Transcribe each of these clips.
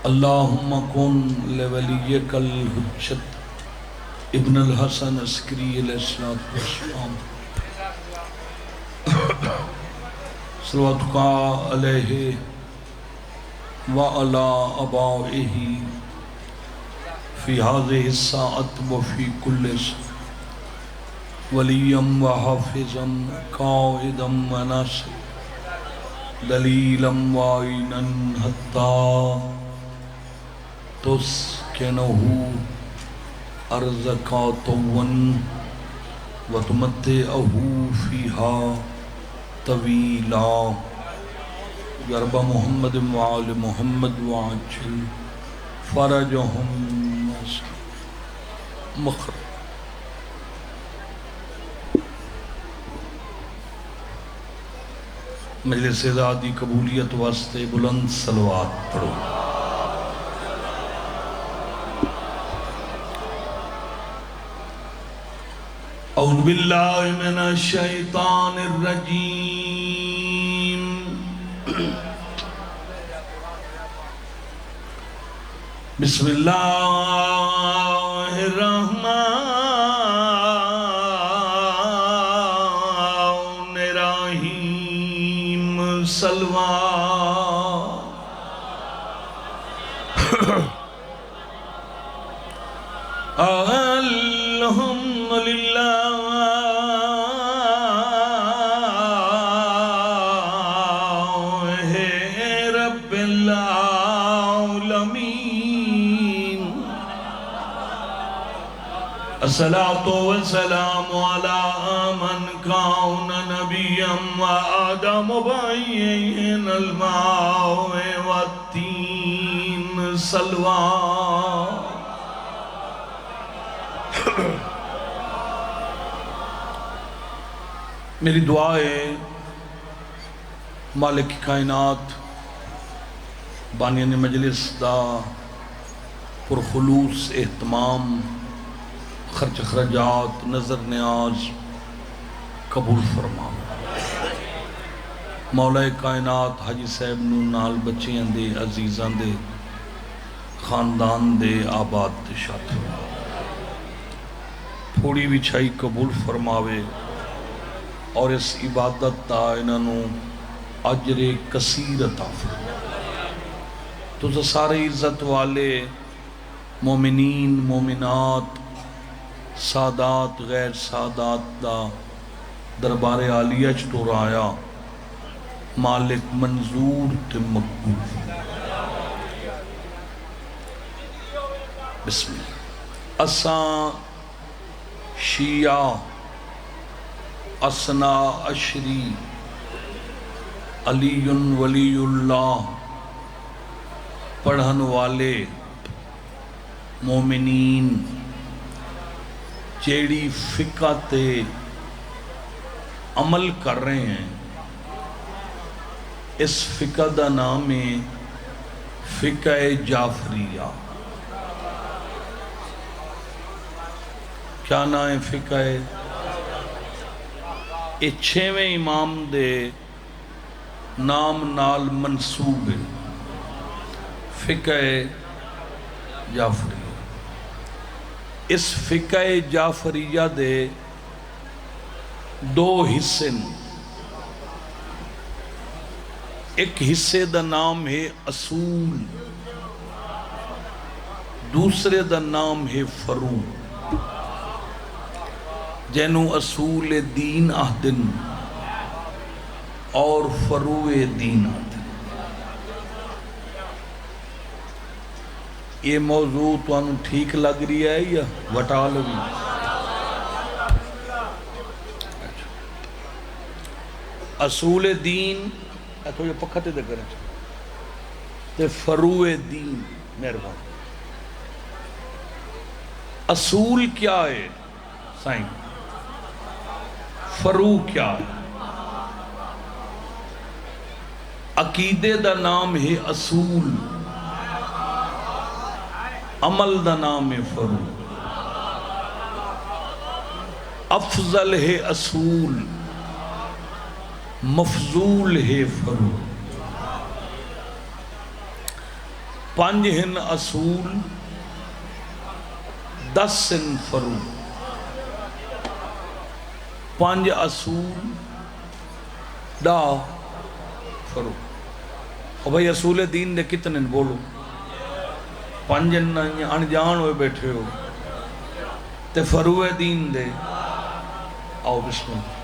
اللہم کن لولیک الحجت ابن الحسن عسکری علیہ السلام صلواتک علیہ وعلا آبائہ فی هذه الساعة وفی کل ساعة ولیا وحافظا قائدا وناصرا دلیلا وعینا حتی تسکنہ ارضک طوا وتمتعہ فیہا طویلا یا رب محمد وآل محمد وعجل فرجہم مخرج مجلس ازادی قبولیت واسطے بلند صلوات پڑھو۔ اعوذ باللہ من الشیطان الرجیم بسم اللہ الرحمن الرحیم الحمدللہ رب العالمین الصلاة والسلام علی من کان نبیا وآدم بین الماء والتین صلوات۔ میری دعا ہے مالک کائنات بانیان مجلس دا پرخلوص اہتمام خرچ خرجات نظر نیاز قبول فرما۔ مولا کائنات حاجی صاحب نو نال بچیاں دے عزیزاں دے خاندان دے آباد دے شاد تھوڑی وچھائی قبول فرماوے اور اس عبادت تا انہوں اجر کثیر عطا فرمائے۔ تو سارے عزت والے مومنین مومنات سادات غیر سادات دا دربار عالیہ چطور آیا مالک منظور تے مقبول۔ بسم اللہ۔ اساں شیعہ اسنا اشری علی ولی اللہ پڑھن والے مومنین جیڑی فقہ تے عمل کر رہے ہیں اس فقہ دا نام ہے فقہ جعفریہ۔ کیا نام ہے فقہ یہ چھویں امام دے نام نال منصوب ہے فقہ جعفریہ۔ اس فقہ جعفریہ دے دو حصے ایک حصے دا نام ہے اصول دوسرے دا نام ہے فروع۔ جنہوں اصول دین آہدن اور فروع دین آہدن۔ یہ موضوع تو انہوں ٹھیک لگ رہی ہے یا وٹا لگی؟ اصول دین تو یہ پکھتے دے کریں تے فروع دین مہربان۔ اصول کیا ہے سائن؟ فروع کیا ہے؟ عقیدے دا نام ہے اصول عمل دا نام ہے فروع۔ افضل ہے اصول مفضول ہے فروع۔ پنج ہن اصول 10 ہن فرو. پنج اصول 10 فرو. اور بھائی اصول دین دے کتنے بولو؟ پنج انجان ہوئے بیٹھے ہو تے فرو دین دے آؤ بسم اللہ.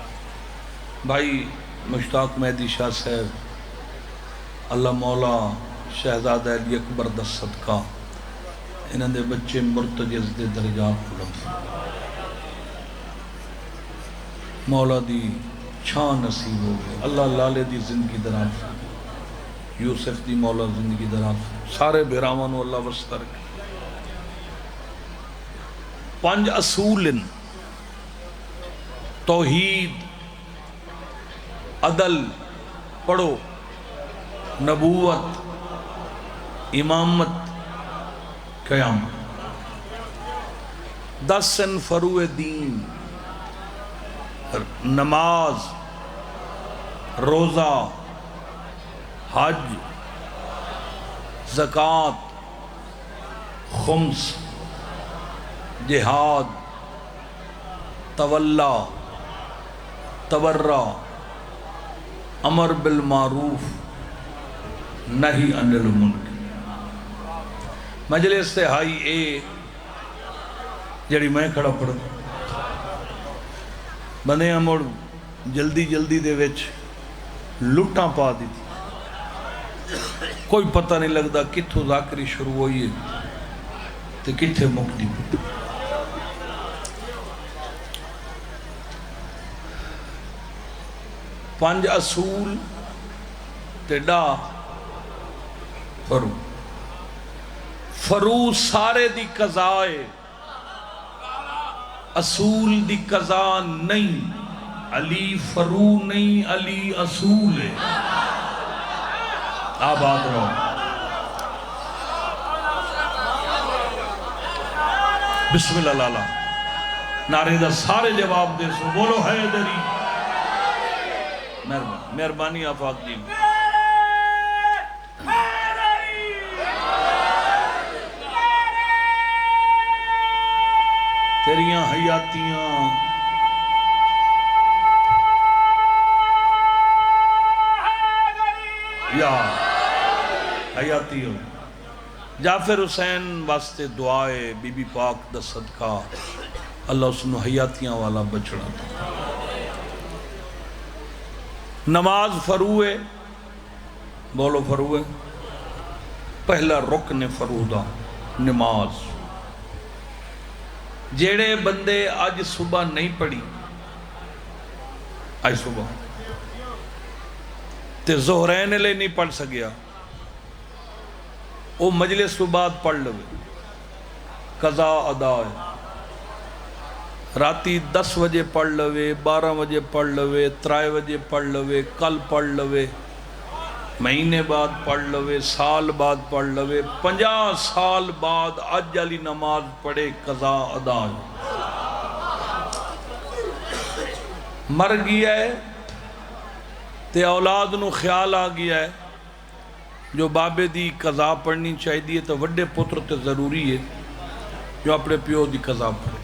بھائی مشتاق مہدی شاہ صاحب اللہ مولا شہزادہ علی اکبر دا صدقہ انہاں دے بچے مرتجز دے درجات بلند مولا دی چھان نصیب ہو گئے. اللہ لالے دی زندگی دراز یوسف دی مولا زندگی دراز سارے بیراوانو اللہ وسط رکھے. پنج اصول توحید عدل پڑھو نبوت امامت قیامت. 10 فروع دین نماز روزہ حج زکوٰۃ خمس جہاد تولا تورع امر بالمعروف نہی عن المنکر. مجلس سے ہائی اے جڑی میں کھڑا پڑھ بندے مڑ جلدی جلدی دے وچ لٹاں پا دی تھی. کوئی پتہ نہیں لگتا کتھوں ذاکری شروع ہوئی ہے تے کتھے مکدی. پنج اصول تے 10 فرو. فرو سارے دی قضا ہے اصول دی قضا نہیں. علی فرو نہیں علی اصول ہے. آباد رہو. بسم اللہ لالا نعرے دا سارے جواب دے سو بولو حیدری. مہربانی آفاق جی تیریاں حیاتیاں یا حیاتی ہو. جعفر حسین واسطے دعائے بی بی پاک دا صدقہ اللہ اس نے حیاتیاں والا بچڑا تھا. نماز فروع بولو فروع پہلا رکن فرودہ نماز. جیڑے بندے آج صبح نہیں پڑھی آج صبح تے ظہرین لے نہیں پڑھ سکیا وہ مجلس تو بعد پڑھ لوے قضا ادا ہے. راتی 10 بجے پڑھ لوے 12 بجے پڑھ لوے 3 بجے پڑھ لوے کل پڑھ لوے مہینے بعد پڑھ لوے سال بعد پڑھ لوے 50 سال بعد آج علی نماز پڑھے قضا ادا ہے. مر گیا ہے تے اولاد نو خیال آ گیا ہے جو بابے دی قضا پڑھنی چاہیے تو وڈے پتر تے ضروری ہے جو اپنے پیو دی قضا پڑھے.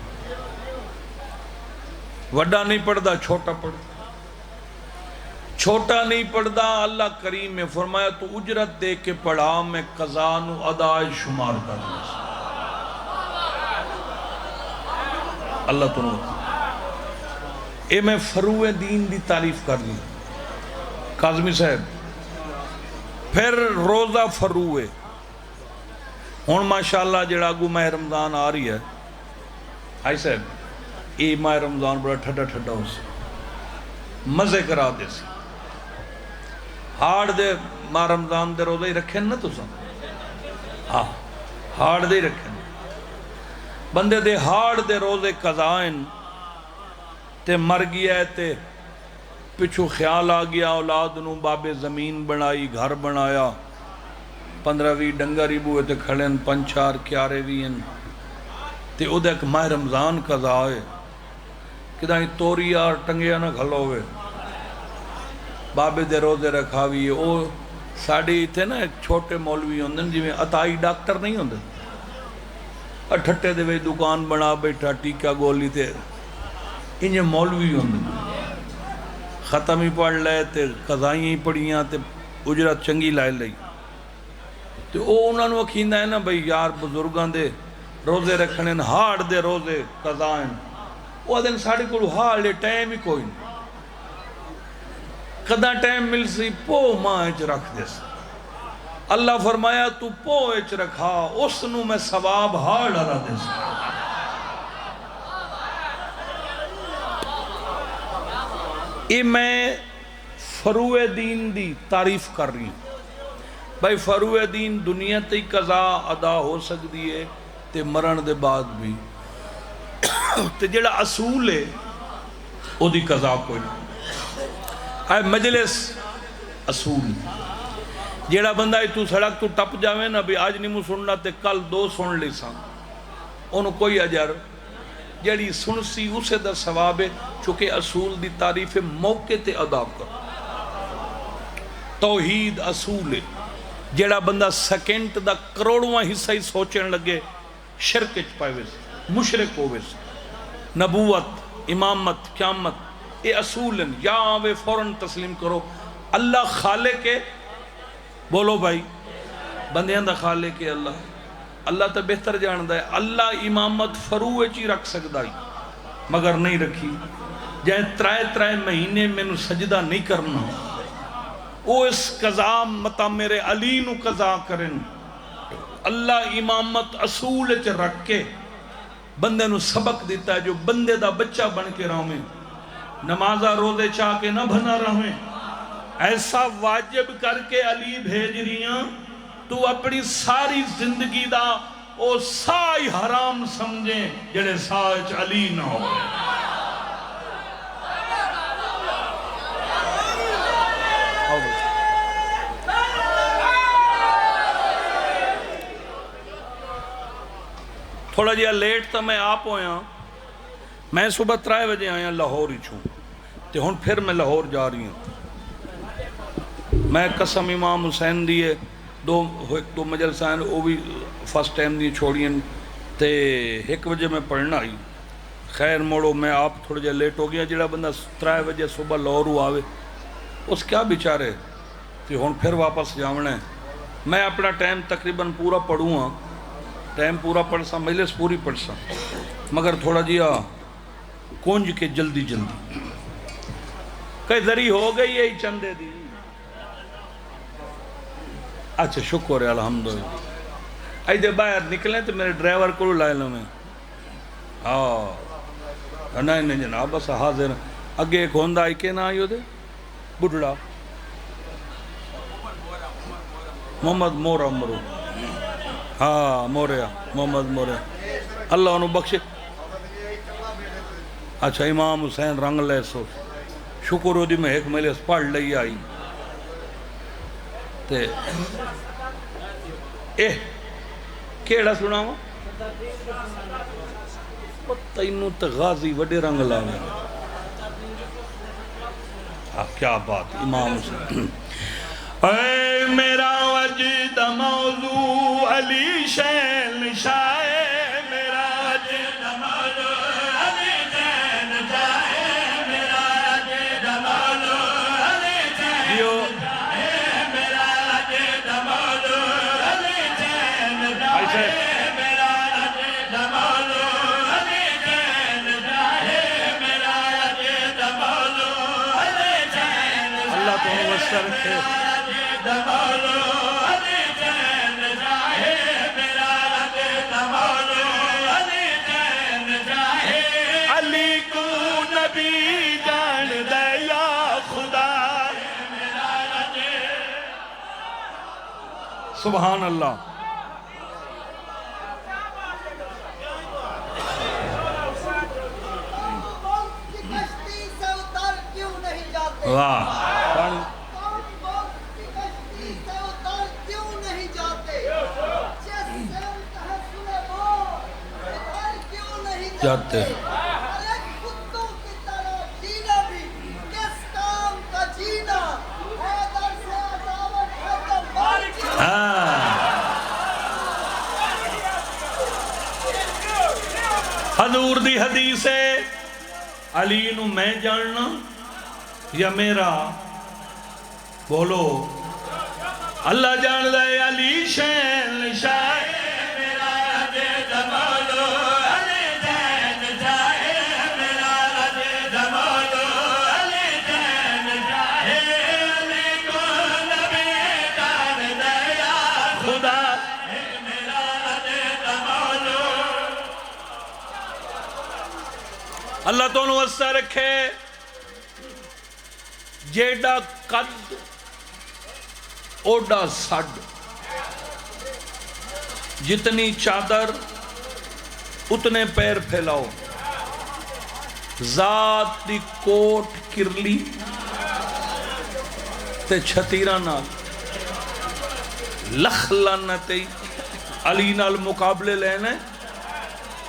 وڈا نہیں پڑھدا چھوٹا پڑھ چھوٹا نہیں پڑھدا. اللہ کریم میں فرمایا تو اجرت دے کے پڑھا میں قضا نو ادا شمار کر دوں. اللہ تو اے میں فروع دین دی تعریف کر لی کاظمی صاحب. پھر روزہ فروع ہون ماشاءاللہ جڑا گو ماہ رمضان آ رہی ہے آئی صاحب اے ماہ رمضان بڑا ٹھڈا ٹھڈا ہو سی مزے کرا دے سی. ہاڑ دے ماہ رمضان دے روزہ ہی رکھیں نا تو سن ہاں ہاڑ دے ہی رکھیں بندے دے ہاڑ دے روزے قضائن تے مر گیا ہے تے پچھو خیال آ گیا اولاد نو بابے زمین بنائی گھر بنایا 15-20 ڈنگر ہی بوئے تے کھڑے 5-4 کیارے بھی ہیں تے او دے ایک ماہ رمضان قضا ہے کدھا ہی توری یار ٹنگیا نہ کھلو ہوئے بابے دے روزے رکھاوی او ساڑی اتنے نا ایک چھوٹے مولوی ہوندے جی میں عطائی ڈاکٹر نہیں ہوندے اٹھٹے دے وے دکان بنا بیٹھا ٹیکا گولی تے انہیں مولوی ہوندے ختم ہی پڑھ لے تے قضائیں ہی پڑھیاں تے اجرت چنگی لائے لئی تے او انہوں نے وکھیندہ ہے نا بھئی یار بزرگاں دے روزے رکھنے ہاڑ دے روزے قضائیں وہ دن ساڑی کو ہاڑ لے ٹائم ہی کوئی نہیں قدہ ٹائم مل سی پو ماں اچ رکھ دے سی اللہ فرمایا تو پو اچ رکھا اس نو میں ثواب ہاڑ رہا دے سی یہ میں فروع دین دی تعریف کر رہی ہوں بھائی فروع دین دنیا تے قضا ادا ہو سکتی ہے تے مرن دے بعد بھی تے جڑا اصول ہے او دی قضا کوئی اے مجلس اصول جیڑا بندہ تو سڑک تو ٹپ جاوے نا بھی آج نہیں مو سننا تے کل 2 سن لی سان انہوں کوئی اجر جیڑی سن سی اسے دا ثواب ہے چونکہ اصول دی تعریف موقع تے ادا کر توحید اصول ہے جیڑا بندہ سیکنڈ دا کروڑواں حصہ ہی سوچن لگے شرک اچ پائے ویسے مشرک ہو ویسے نبوت امامت قیامت یہ اصول ہیں یا آوے فوراں تسلیم کرو اللہ خالق ہے بولو بھائی بندیاں دا خالق ہے اللہ تا بہتر جاندہ ہے اللہ امامت فروع چی رکھ سکتا ہی مگر نہیں رکھی جائے ترائے مہینے میں نو سجدہ نہیں کرنا او اس قضا متا میرے علی نو قضا کریں اللہ امامت اصول چ رکھ کے بندے نو سبق دیتا ہے جو بندے دا بچہ بن کے رہے نمازہ روزے چاہ کے نہ بنا رہے ایسا واجب کر کے علی بھیج رہیاں تو اپنی ساری زندگی دا او سائی حرام سمجھیں جڑے ساچ علی نہ ہو تھوڑا جیا لیٹ تا میں آپ ہویا میں صبح 3 بجے آیا لاہور ہی چھوں تے ہون پھر میں لاہور جا رہی ہوں میں قسم امام حسین دیئے دو مجلسان وہ بھی فرسٹ ٹائم دی چھوڑیں تے 1 بجے میں پڑھنا آئی خیر موڑو میں آپ تھوڑا جا لیٹ ہو گیا جڑا بندہ 3 بجے صبح لاہور آوے اس کیا بیچارے تے ہون پھر واپس جاونا ہے میں اپنا ٹائم تقریباً پورا پڑھوں ہاں ٹائم پورا پڑھ سا مجلس پوری پڑھ سا مگر تھوڑا جیا کونج کے جلدی کئی ذریع ہو گئی ہے چندے دی اچھا شکر ہے الحمدللہ آئی دے باہر نکلیں تو میرے ڈرائیور کو لائے لوں میں نہیں جناب بس حاضر اگے ایک ہوندہ آئی کے نہ آئی ہو دے بڑھڑا محمد مورا مرو ہاں موریا محمد موریا اللہ انہوں بخشے اچھا امام حسین رنگ لے سو شکر ہو دی میں ایک مجلس پڑھ لئی آئی تے کیڑا سنا ہوا تینوں تے غازی وڈے رنگ لاوے کیا بات امام حسین اے میرا وجد موضوع علی شین شائے میرا وجد موضوع علی شین شائے میرا وجد موضوع علی شین شائے میرا وجد موضوع علی شین شائے میرا وجد موضوع علی شین شائے میرا وجد موضوع علی شین اللہ تو مبشر ہے علی کو نبی جان دے یا خدا سبحان اللہ واہ جاتے ہیں حضور دی حدیث ہے علی نو میں جاننا یا میرا بولو اللہ جان دے علی شین شاہ میرا دے دمالو علی دین جائے میرا دے دمالو علی دین جائے علی کو نبی دان دیا خدا میرا دے دمالو اللہ تو انہوں وسط رکھے جیڑا قد اوڈا سڈ جتنی چادر اتنے پیر پھیلاؤ ذات دی کوٹ کرلی تے چھتیرہ نال لکھ لعنتی علی نال مقابلے لینے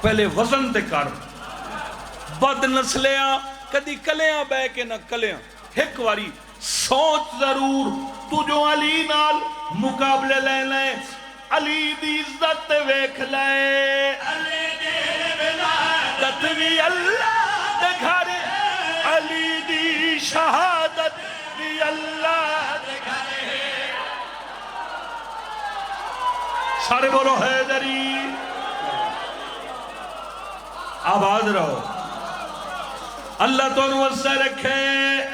پہلے وزن تے کر بد نسلیاں کدی کلیاں بے کے نہ کلیاں ایک واری سوچ ضرور تو جو علی نال مقابلے لینے علی دی عزت ویکھ لے علی دی ولادت بھی اللہ دے گھر علی دی شہادت بھی اللہ دے گھر سارے بولو حیدری آباد رہو اللہ تو نوزہ رکھے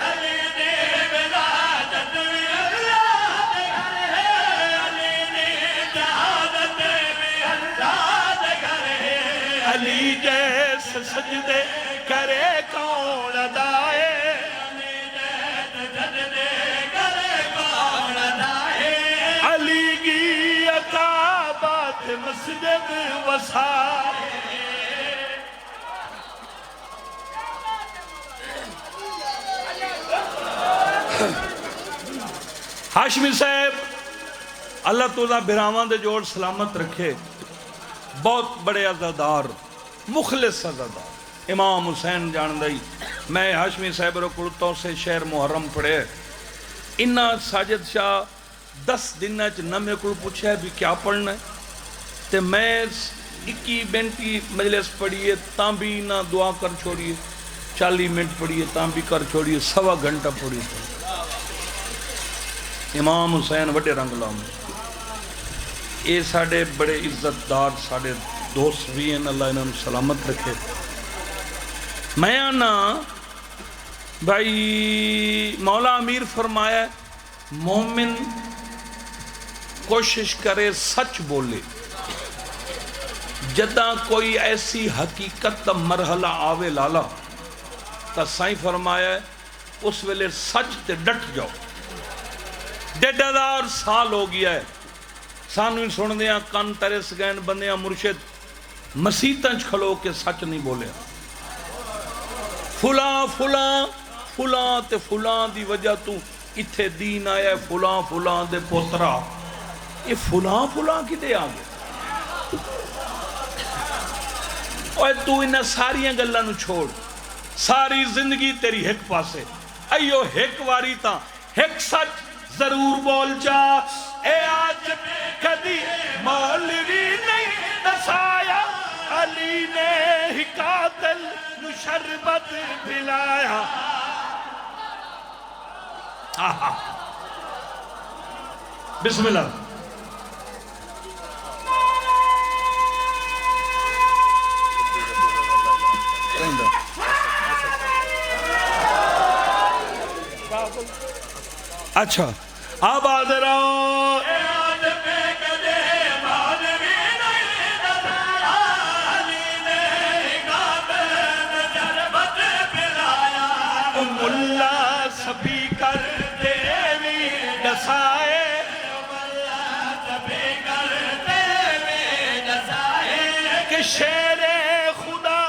علی دی ولادت بھی اللہ دے گھر ہے علی دی شہادت بھی اللہ دے گھر ہے علی جیسے سجدے کرے کون ادائے علی جیسے سجدے کرے کون ادائے علی کی عقابات مسجد وسائے ہاشمی صاحب اللہ تعالیٰ برامان دے جوڑ سلامت رکھے بہت بڑے عزادار مخلص عزادار امام حسین جان دائی میں ہاشمی صاحب رکھلتوں سے شہر محرم پڑھے انہا ساجد شاہ 10 دن نہ میں کل پوچھا ہے بھی کیا پڑھنا ہے تے میں 21-22 مجلس پڑھیے تاں بھی نہ دعا کر چھوڑیے 40 منٹ پڑھیے تاں بھی کر چھوڑیے 1.25 گھنٹہ پڑھیے امام حسین وڈے رنگ لام اے ساڑے بڑے عزت دار ساڑے دوست بھی ہیں اللہ انہوں سلامت رکھے میں آنا بھائی مولا امیر فرمایا مومن کوشش کرے سچ بولے جدہ کوئی ایسی حقیقت تا مرحلہ آوے لالا تا سائیں فرمایا اس ویلے سچ تے ڈٹ جاؤ 1.5 سال ہو گیا ہے سانویں سن دیا کن ترس گئن بندیاں مرشد مسیطاں کھلو کے سچ نہیں بولے فلاں فلاں فلاں تے فلاں دی وجہ تو اتھے دین آیا ہے فلاں فلاں دے پوترا یہ فلاں فلاں کی دے آگے اوہ تو انہیں ساریاں گلہ نو چھوڑ ساری زندگی تیری ہک پاسے ایو ہک واری تا ہک سچ ضرور بول جا اے آج کدی مولوی نہیں دسایا علی نے ہی قاتل نو شربت پلایا بسم اللہ اچھا آباد رہو اللہ سبھی کر دیوی دسائے کہ شیر خدا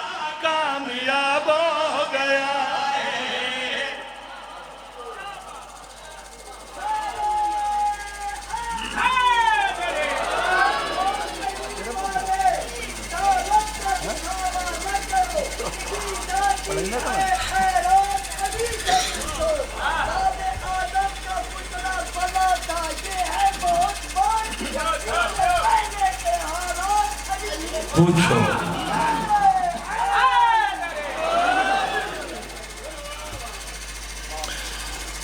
کامیاب ہو گیا پوچھو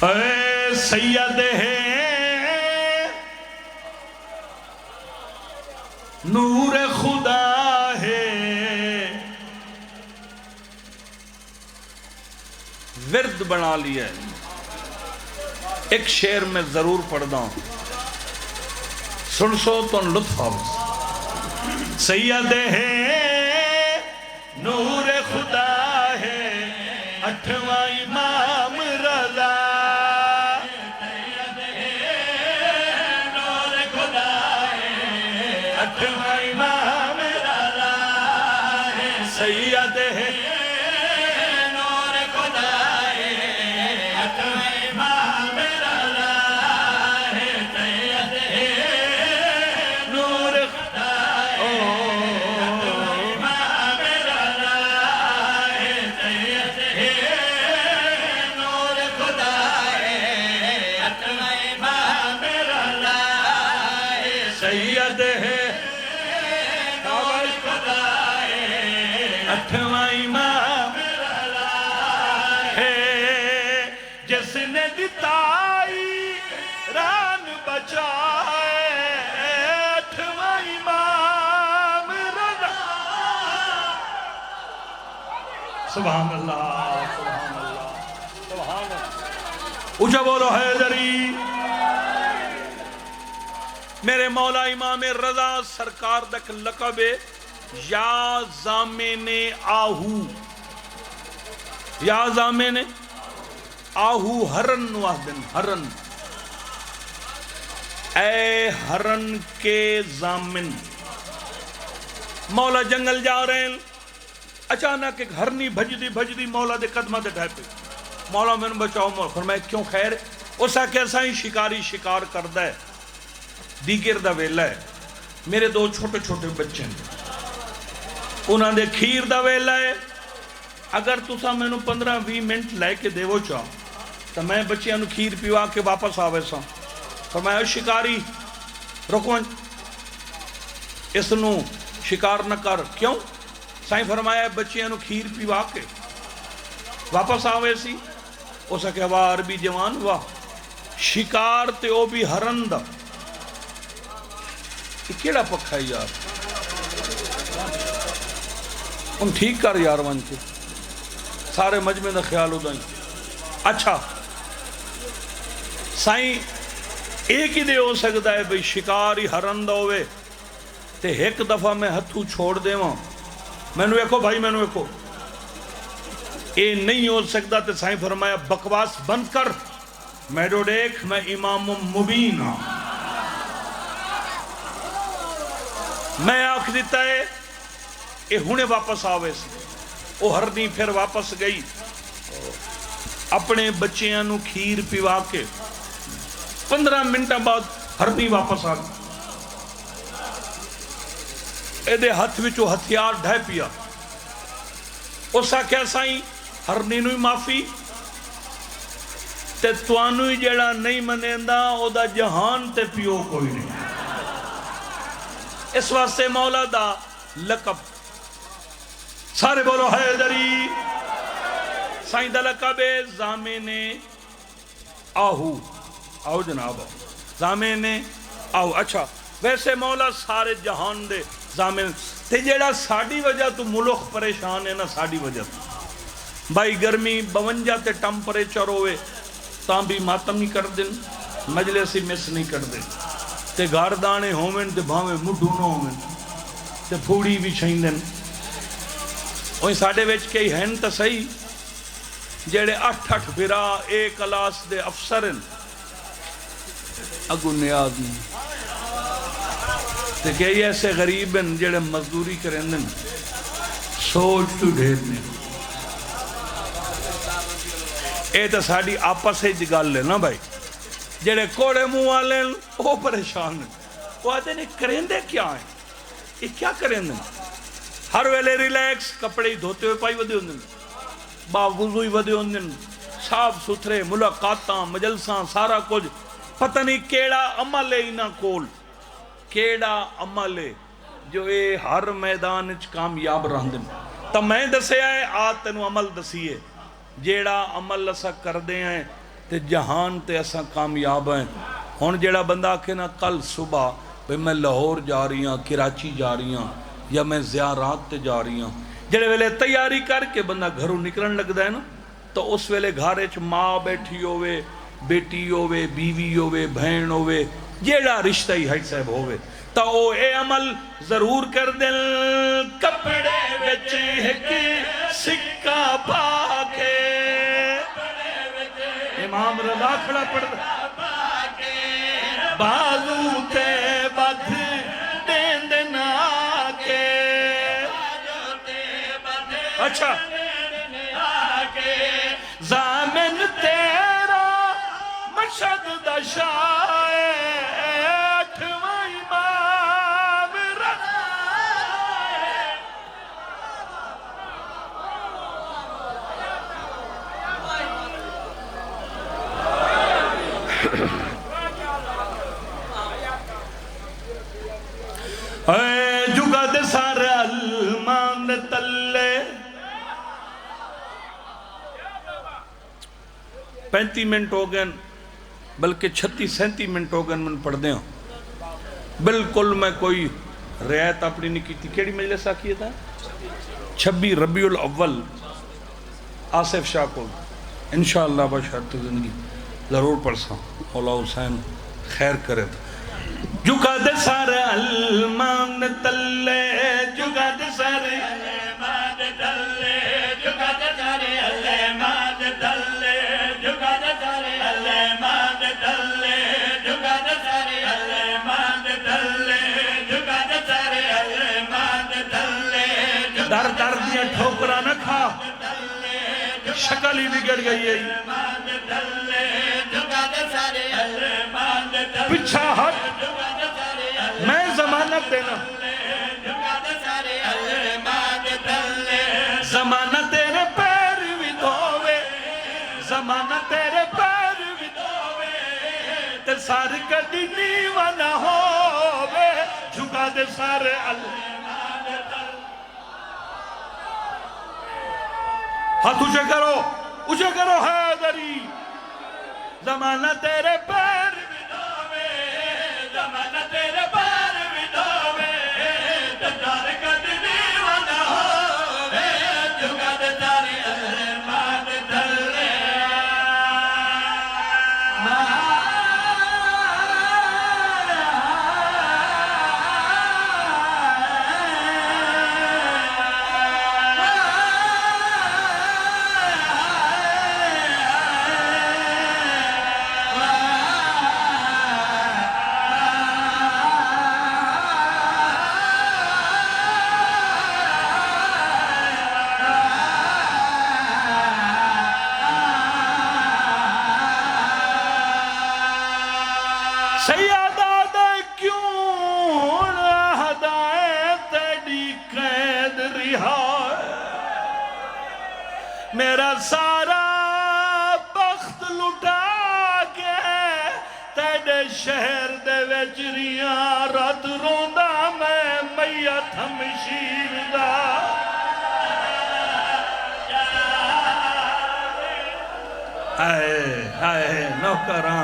اے سید ہے نور خدا ہے، ورد بنا لیا ہے۔ ایک شعر میں ضرور پڑھتا ہوں، سن سو تو لطف آؤ۔ سید ہے نور خدا ہے، اٹھواں امام رضا، سید ہے نور خدا ہے، اٹھواں امام رضا ہے، سید ہے نور خدا ہے، اٹھواں امام رضا ہے، سید ہے نور خدا ہے، اٹھواں امام رضا ہے، سید ہے نور خدا ہے، اٹھواں امام رضا ہے، سید ہے نور خدا ہے، اٹھواں امام ہے، جس نے دتائی ران بچائے، اٹھواں امام رضا۔ سبحان اللہ، سبحان اللہ، سبحان اللہ، اونچا بولو حیدری۔ میرے مولا امام رضا سرکار دک لقب یا زامن آہو، یا زامن آہو ہرن واہدن، ہرن اے ہرن کے زامن۔ مولا جنگل جا رہے ہیں، اچانک ایک ہرنی بھجدی مولا دے قدمہ دے ڈھائے پہ، مولا میں نے بچاؤ مولا، فرمایا کیوں خیر؟ اسا کیسا ہی شکاری شکار کردہ ہے، دیگر دا ویلا ہے، میرے دو چھوٹے چھوٹے بچے ہیں، انہاں دے کھیر دا ویلا ہے، اگر تسا میں نے 15-20 منٹ لے کے دے وہ چاہو تو میں بچیاں نو کھیر پیوا کے واپس آوے سا۔ فرمایا شکاری رکوان اس نو شکار نہ کر، کیوں؟ سائیں فرمایا بچیاں نو کھیر پیوا کے واپس آوے سی، اسا کہ واہ عربی جوان واہ، شکار تے او بھی ہرن دا، یہ کیڑا پکھا ہے یار، ان ٹھیک کر یار ون کے سارے مجمع دا خیال ہو دائیں۔ اچھا سائیں ایک ہی دے ہو سکتا ہے بھئی شکاری ہرن دا ہوئے تے ایک دفعہ میں ہتھو چھوڑ دے وہاں، میں نے ایکو بھائی میں نے ایکو، اے نہیں ہو سکتا تے سائیں فرمایا بکواس بند کر، میڈو دیکھ میں امام مبین ہوں، میں آنکھ دیتا ہے اے ہونے واپس آوے سی، او ہرنی پھر واپس گئی، اپنے بچیاں نو کھیر پیوا کے 15 منٹہ بعد ہرنی واپس آ گئی، اے دے ہتھ وچو ہتھیار ڈھائے پیا، اسا کیسا ہی ہرنی نوی معافی تے توانوی جیڑا نہیں منیندہ او دا جہان تے پیو کوئی نہیں، اس واسطے مولا دا لقب، سارے بولو حیدری، سائیں دا لقب زامن آہو، آؤ جناب آؤ، زامن آہو۔ اچھا ویسے مولا سارے جہان دے زامن تے جیڑا ساڑی وجہ تو ملک پریشان ہے نا، ساڑی وجہ تو بھائی گرمی 52 تے ٹمپریچر ہوئے تاں بھی ماتم نہیں کر دن، مجلسی مس نہیں کر دن، تے گاردانے ہومن تے بھاویں مڈھو نہ ہومن تے پھوڑی بھی چھائیں دن، وہیں ساڑھے ویچ کئی ہیں تا صحیح جیڑے 8 پھرا ایک کلاس دے افسرن اگو نیاز نہیں تے کئی ایسے غریبن جیڑے مزدوری کرندن، سوچ تو ڈھیر نہیں، اے تا ساڑھی آپس سے جگال لے نا بھائی، جیڑے کوڑے منہ والے وہ پریشان ہیں، وہ آتے ہیں کرندے کیا ہیں، یہ کیا کرندے ہیں، ہر ویلے ریلیکس کپڑے دھوتے ہوئے پائی ودے ہوندن، باوضوئی ودے ہوندن، صاف ستھرے ملاقاتاں مجلساں سارا کچھ، پتہ نہیں کیڑا عمل ہے انہاں کول، کیڑا عمل ہے جو اے ہر میدان اچ کامیاب رہندن۔ تا میں دسے آئے آج تینو عمل دسیے، جیڑا عمل اسا کر دے ہیں تے جہان تے اساں کامیاب ہیں. ہن جیڑا بندہ آکھے نا کل صبح بھئی میں لاہور جا رہی ہاں، کراچی جا رہی ہاں، یا میں زیارات تے جا رہی ہاں، جڑے ویلے تیاری کر کے بندہ گھروں نکلن لگدا ہے نا، تو اس ویلے گھر وچ ماں بیٹھی ہوئے، بیٹی ہوئے، بیوی ہوئے، بہن ہوئے، جیڑا رشتہ ہی ہے صاحب ہوئے، تو او اے عمل ضرور کر دل کپڑے وچ ایک سکہ پا کے. امام رضا کھڑا پڑھتا بازو تے بدھ دیند نا کے. اچھا زامن تیرا مشہد دشائے اٹھواں امام رضا. اے جگد سار علمان تلے 35 منٹ ہو گئے بلکہ 36-37 منٹ ہو گئے من پڑھ دیں. بالکل میں کوئی رعایت اپنی نہیں کی تھی. کیڑی مجلس آکیے تھا 26 ربیع الاول آصف شاہ کو انشاءاللہ بشرط زندگی ضرور پڑھسا. مولا حسین خیر کرے تھا. جگد سر علمان تلے جگد سر علمان تلے جگد سر علمان تلے جگد سر علمان تلے جگد سر علمان تلے جگد سر علمان تلے. در در دیا ٹھوکرا نہ کھا شکل ہی بگڑ گئی ہے. پچھا ہٹ میں ضمانت دینا زمانہ تیرے پیر بھی دھوے زمانہ تیرے پیر بھی دھوے تے سار کدی نیواں نہ ہووے. جھکا دے سارے ہاتھ اونچے کرو حیدری. زمانہ تیرے پیر بھی دھوے زمانہ تیرے پیر بھی دھوے تے سار کدی نیواں نہ ہووے. جھکا دے سارے علمان تلے. سیادہ دے کیوں ہدائے تیری قید رہا میرا سارا بخت لٹا کے تیرے شہر دے وچ ریاں رات روندا میں میت ہمشیر دا. آئے آئے نوکراں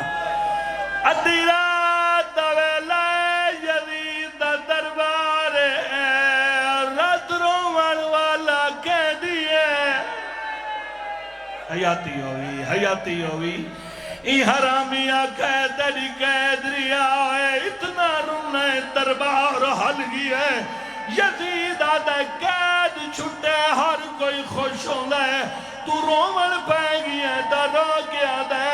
ادھی رات ویلے یزید دا دربار رات روان والا کہہ دیے حیاتی ہوئی ای حرامیاں قید تیری قید ریا ہے اتنا رونے دربار حل گیا ہے. یزید آدھے قید چھٹے ہر کوئی خوش ہوندہ ہے تو رومن پہ گیا دا رو گیا دے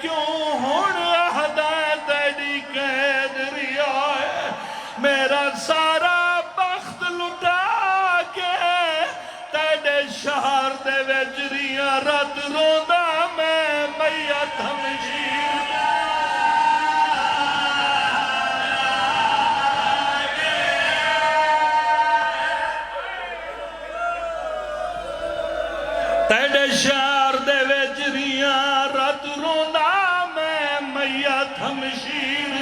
کیوں ہون ہدایت تیری قید ریا ہے. میرا سارا بخت لٹا کے تیرے شہر دے وچ ریاں رات روندا میں میت ہمشیر تیرے شہر دے وچ ریاں رات روندا میں میت ہمشیر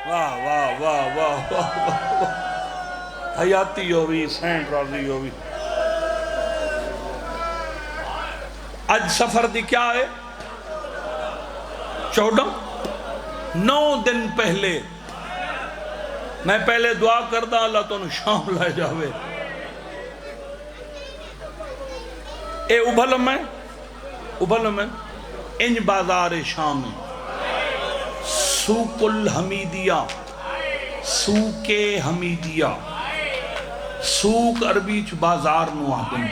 واہ واہ واہ واہ واہ واہ، حیاتی ہوئی سینٹ راضی ہوئی. اج سفر دی کیا ہے؟ 14 9 دن پہلے میں پہلے دعا کردہ اللہ تو شام لائے جاوے. اے ابھلم ہے انج بازار شام سوق الحمیدیہ، سوق حمیدیہ، سوق عربی چ بازار نو آدم،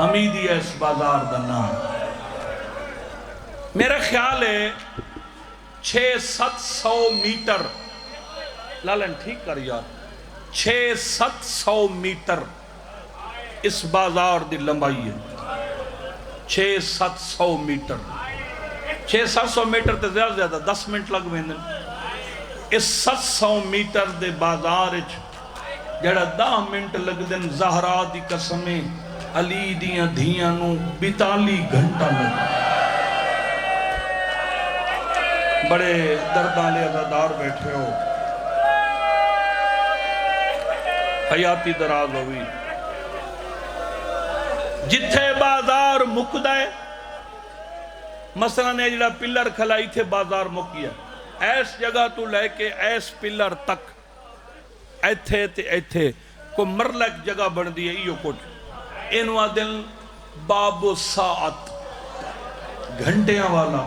حمیدیہ اس بازار دا نام. میرا خیال ہے 600-700 میٹر، لالن ٹھیک کر یار، 600-700 میٹر اس بازار دی لمبائی ہے. 600-700 میٹر، 600-700 میٹر تے زیادہ 10 منٹ لگ ویندن. اس 700 میٹر دے بازار جڑا 10 منٹ لگ دن زہرا دی قسمیں علی دیاں دھیاں نو 42 گھنٹہ لگ. بڑے درداں لے عزادار بیٹھے ہو، حیاتی دراز ہوئی. جتھے بازار مکدہ ہے، مثلا نے جڑا پلر کھلائی تھے بازار مکیا، ایس جگہ تو لے کے ایس پلر تک ایتھے تے ایتھے کو مرلک جگہ بن دی ہے. ایو کچھ انواع دل باب و ساعت، گھنٹیاں والا.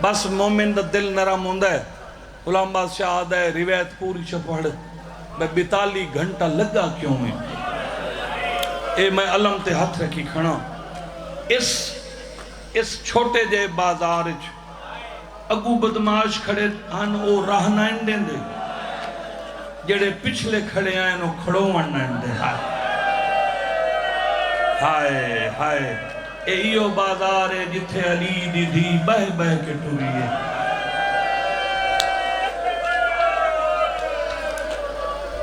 بس مومن دا دل نرم ہوندہ ہے. غلام بادشاہ آدھا ہے روایت پوری چھپڑ میں 42 گھنٹہ لگا کیوں میں. اے میں علم تے ہاتھ رکھی کھڑا. اس چھوٹے جے بازار اگو بدماش کھڑے ہن او راہ نائن دیں دے، جڑے پچھلے کھڑے آئیں او کھڑو ونائن دے. ہائے ہائے ایو بازار ہے جتھے علی دی دھی بہ بہ کے ٹوری ہے.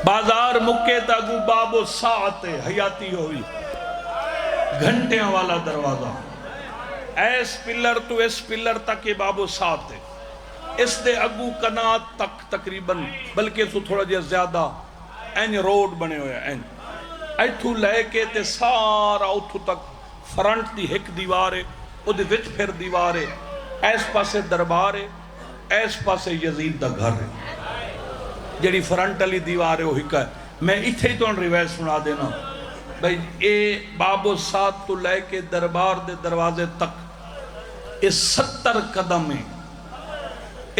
بازار مکے تاگو باب و ساعت حیاتی ہوئی، گھنٹیاں والا دروازہ. ایس پلر تو اس پلر تک یہ باب و ساعت ہے. اس دے اگو کنات تک تقریباً، بلکہ سو تھوڑا جے زیادہ این روڈ بنے ہوئے این ایتھو لے کے تے سارا اتھو تک فرنٹ دی ہک دیوار ہے، او دے وچ پھر دیوار ہے، ایس پاسے دربار ہے، ایس پاسے یزید دا گھر ہے. جڑی فرنٹ علی دیوار ہے وہ ہکا ہے. میں اتھے ہی تو ان روایت سنا دینا بھئی اے باب و سات تو لے کے دربار دے دروازے تک اس 70 قدم ہے.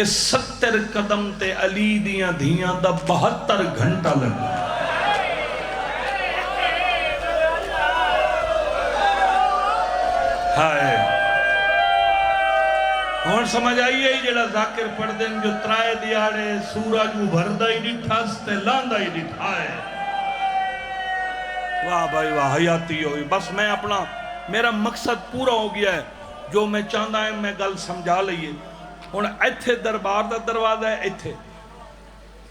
اس 70 قدم تے علی دیاں دھیاں دا 72 گھنٹہ لگا. ہائے ہون سمجھ آئیے ہی جڑا ذاکر پڑھ دیں جو ترائے دیاڑے سورج بھردہ ہی ڈٹھا ستے لاندہ ہی ڈٹھا ہے. واہ بھائی واہ حیاتی ہوئی. بس میں اپنا میرا مقصد پورا ہو گیا ہے. جو میں چاہتا ہے میں گل سمجھا لئیے. ہون ایتھے دربار دا دروازہ ہے، ایتھے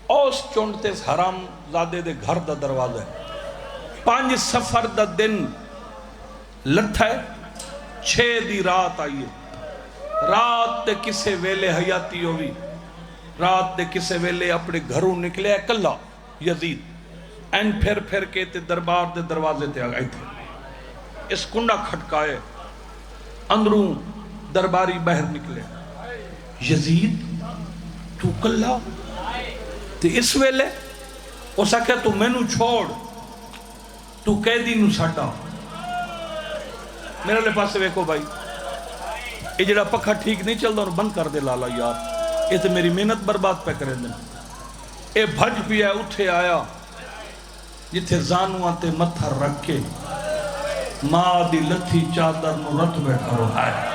اوس چونٹتے حرام زادے دے گھر دا دروازہ ہے. 5 سفر دا دن لٹھا ہے، 6 دی رات آئیے. رات دے کسے ویلے حیاتی ہوئی، رات دے کسے ویلے اپنے گھروں نکلے ہے کلا یزید این پھر کے تے دربار دے دروازے تے آگئی تھے. اس کنڈا کھٹکائے اندروں درباری باہر نکلے. یزید تو کلا تے اس ویلے وہ سکھے تو میں نو چھوڑ، تو قیدی نو ساٹا. میرے لے پاسے ویکو بھائی، یہ جڑا پکھا ٹھیک نہیں چل دا اور بند کر دے لالا یار، یہ تو میری محنت برباد پہ کریں دیں. اے بھج پیا اٹھے آیا جتھے زانو آتے متھر رکھ کے ماں دی لتھی چادر نو رت بیٹھا رہا ہے.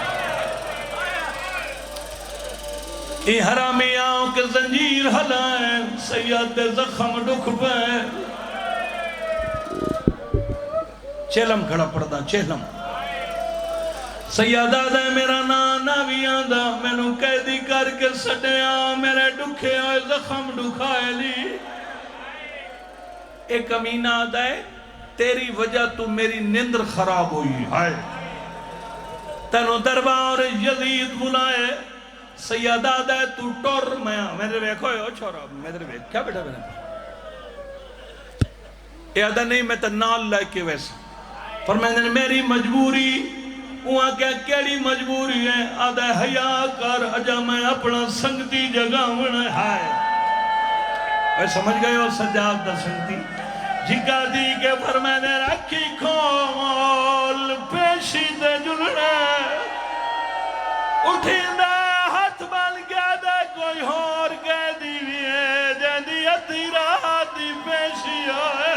اے حرامی آؤں کے زنجیر ہلائیں، سید زخم ڈکھ پہ چیلم کھڑا پڑتا چیلم. سیدہ دے میرا نانا بھی آندہ میں نو قیدی کر کے سٹیا میرے ڈکھے آئے زخم ڈکھائے لی. ایک کمینہ دے تیری وجہ تو میری نندر خراب ہوئی. ہائے تینو دربار یزید بلائے سیدہ دے تو ٹور میرے ویکھو ہو چھوڑا میرے ویکھ کیا بیٹھا بیٹھا اے آدھا نہیں میں تا نال لے کے ویسا فرمائے میری مجبوری وہاں کیا کیڑی مجبوری ہے آدھا حیا کر اجا میں اپنا سنگتی جگہ من ہے اے سمجھ گئے ہو سجاد دا سنگتی جگہ دی کے فرمائے رکھی کھول پیشی دے جلنے اٹھیں دے ہاتھ بال گیا دے کوئی اور کہہ دیوئے جیندی اتی راہ دی پیشی ہوئے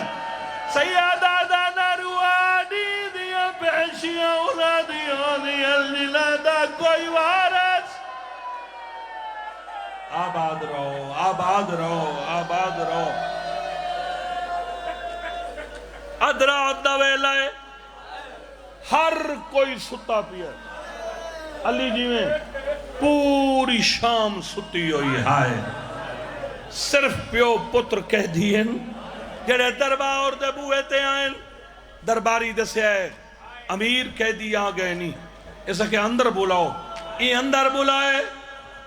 سیادہ دا نروانی دیا پیشیاں اولا دیا دیا لیلہ کوئی وارث آباد رہو آباد رہو آباد رہو ادرا ادھوے لائے ہر کوئی ستا پیا علی جی میں پوری شام ستی ہوئی ہے صرف پیو پتر کہہ دیئے جڑے دربار دے بوئے تے آئیں درباری دے سے آئے امیر کہہ دی آگئے نہیں ایسا کہ اندر بلاؤ یہ اندر بلائے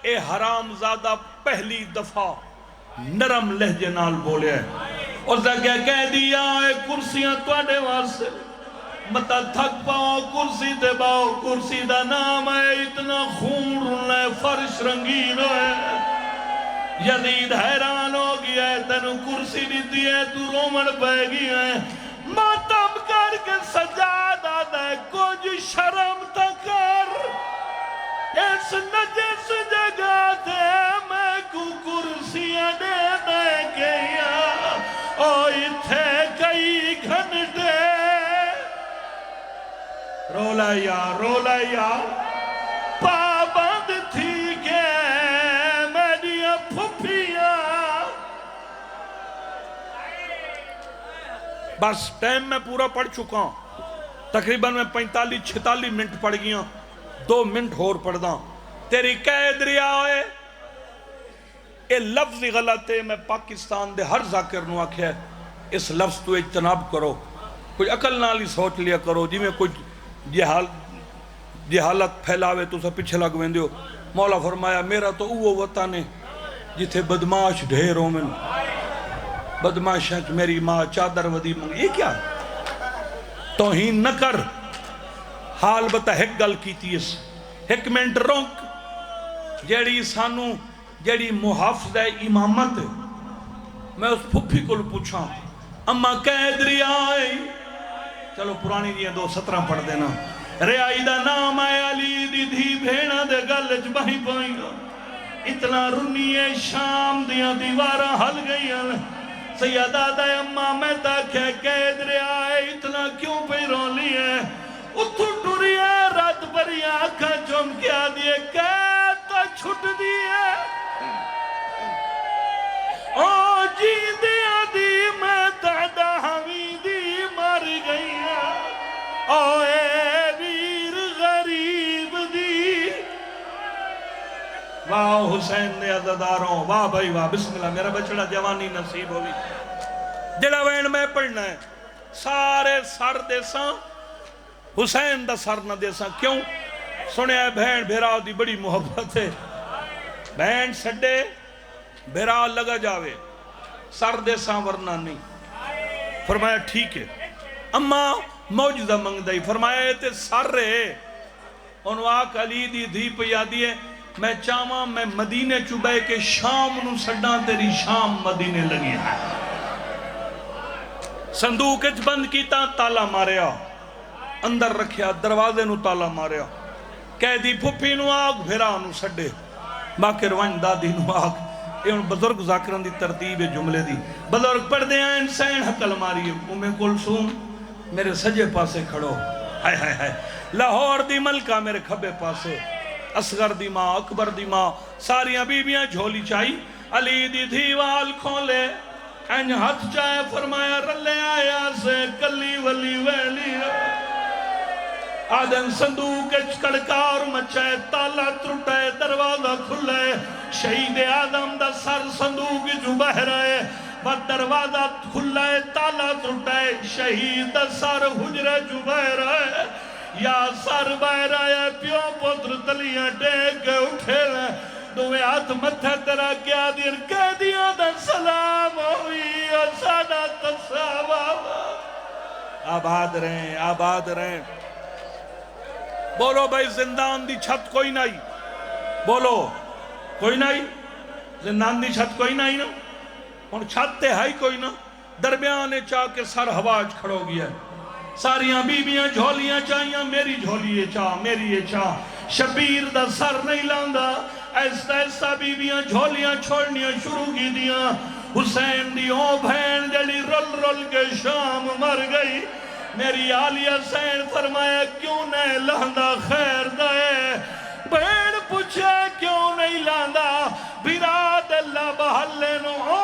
اے حرام زادہ پہلی دفعہ نرم لہجے نال بولے اور زکہ کہہ دی آئے کرسیاں توڑے واسے متا تھک پاؤ کرسی تے باؤ کرسی دا نام ہے اتنا خون رلے فرش رنگین ہے یزید حیران ہو گیا ہے تینو کرسی دیتی ہے تو رومن پہ گیا ہے ماتم کر کے سجاد آدھا ہے کچھ شرم تکر اس نجس جگہ تھے میں کو کرسیاں دے گیا اوئی تھے کئی گھنٹے رولا یا پابند تھی کہ میری پھپیاں بس ٹائم میں پورا پڑھ چکا ہوں تقریباً میں 45-46 منٹ پڑھ گیا 2 منٹ اور پڑھ دا تیری قید ریا ہوئے اے لفظ غلط ہے میں پاکستان دے ہر ذاکر نو آکھیا ہے اس لفظ تو اجتناب کرو کوئی عقل نالی سوچ لیا کرو جی میں کوئی جہالت پھیلاوے تو سا پچھے لگ وین دیو مولا فرمایا میرا تو اوہ وطن ہے جتھے بدماش ڈھیروں میں بدماش ہے میری ماں چادر ودی منگ یہ کیا توہین نہ کر حال بتا ایک گل کیتی اس ایک منٹ رونک جیڑی سانو جیڑی محافظ امامت میں اس پھپھی کو پوچھا اما قید ریائی چلو پرانی جی 2:17 پڑھ دینا ریائی دا نام آئے علی دی دھی بھینا دے گلج بہی پائیں گا اتنا رنی شام دیا دیوارہ حل گئی ہیں سیدہ دے اممہ میں تاکہ قید ریائی اتنا کیوں پہ رولی ہے اتھو ٹوری ہے رات بری آنکھا چم کیا دیئے قید تو چھٹ دیئے او جی دیا دی میں تہدہ ہمیں دی مر گئی ہے او اے ویر غریب دی واہ حسین نے عزداروں واہ بھائی واہ بسم اللہ میرا بچڑا جوانی نصیب ہوئی جڑا وین میں پڑھنا ہے سارے سر دیساں حسین دا سر نہ دیساں کیوں سنے ہے بہن بھیراؤ دی بڑی محبت ہے بہن سڈے بھیراؤ لگا جاوے سر دیساں ورنہ نہیں فرمایا ٹھیک ہے اما موجزہ منگ دائی فرمایا تے سر رہے انواق علی دی دھی پہ یادی ہے میں چاہاں میں مدینے چوبے کے شام نو سڑنا تیری شام مدینے لگی ہے صندوق اچ بند کیتا تالا ماریا اندر رکھیا دروازے نو تالا ماریا کہہ دی پھپی نو آگ بھیرا نو سڑے باقر ونج دادی نو آگ یہ ان بزرگ ذاکران دی ترتیب جملے دی بزرگ پڑھ دے آئین سین حقل ماری امِ کلثوم میرے سجے پاسے کھڑو ہائے ہائے ہائے لاہور دی ملکہ میرے کھبے پاسے اصغر دی ماں اکبر دی ماں ساریاں بیبیاں جھولی چاہی علی دی دھیوال کھولے انج ہاتھ چاہے فرمایا رلے آیا سے کلی ولی ویلی آدن صندوق کڑکار مچائے تالا ترٹائے دروازہ کھلے شہید آدم دا سر صندوق جو بہ رہے بد دروازہ کھلے تالا ترٹائے شہید دا سر حجرہ جو بہ رہے یا سر باہر آیا پیو پتر تلیاں ٹیک کے اٹھے لیں دوے ہاتھ متھے تیرا کیا دیر قیدیوں دا سلام ہوئی اور ساڑا تصابہ آباد رہیں آباد رہیں بولو بھائی زندان دی چھت کوئی نہیں بولو کوئی نہیں زندان دی چھت کوئی نہیں نا ان چھت تے ہائی کوئی نا درمیانے چاہ کے سر ہواج کھڑو گیا ساریاں بیبیاں جھولیاں چاہیاں میری جھولیے چاہ میری یہ چاہ شبیر دا سر نہیں لاندہ ایسا ایسا بیبیاں جھولیاں چھوڑنیاں شروع کی دیاں حسین دی او بھین جڑی رل رل کے شام مر گئی میری آلیہ سین فرمایا کیوں نہیں لاندہ خیر دے بھین پوچھے کیوں نہیں لاندہ براد اللہ بحلے نو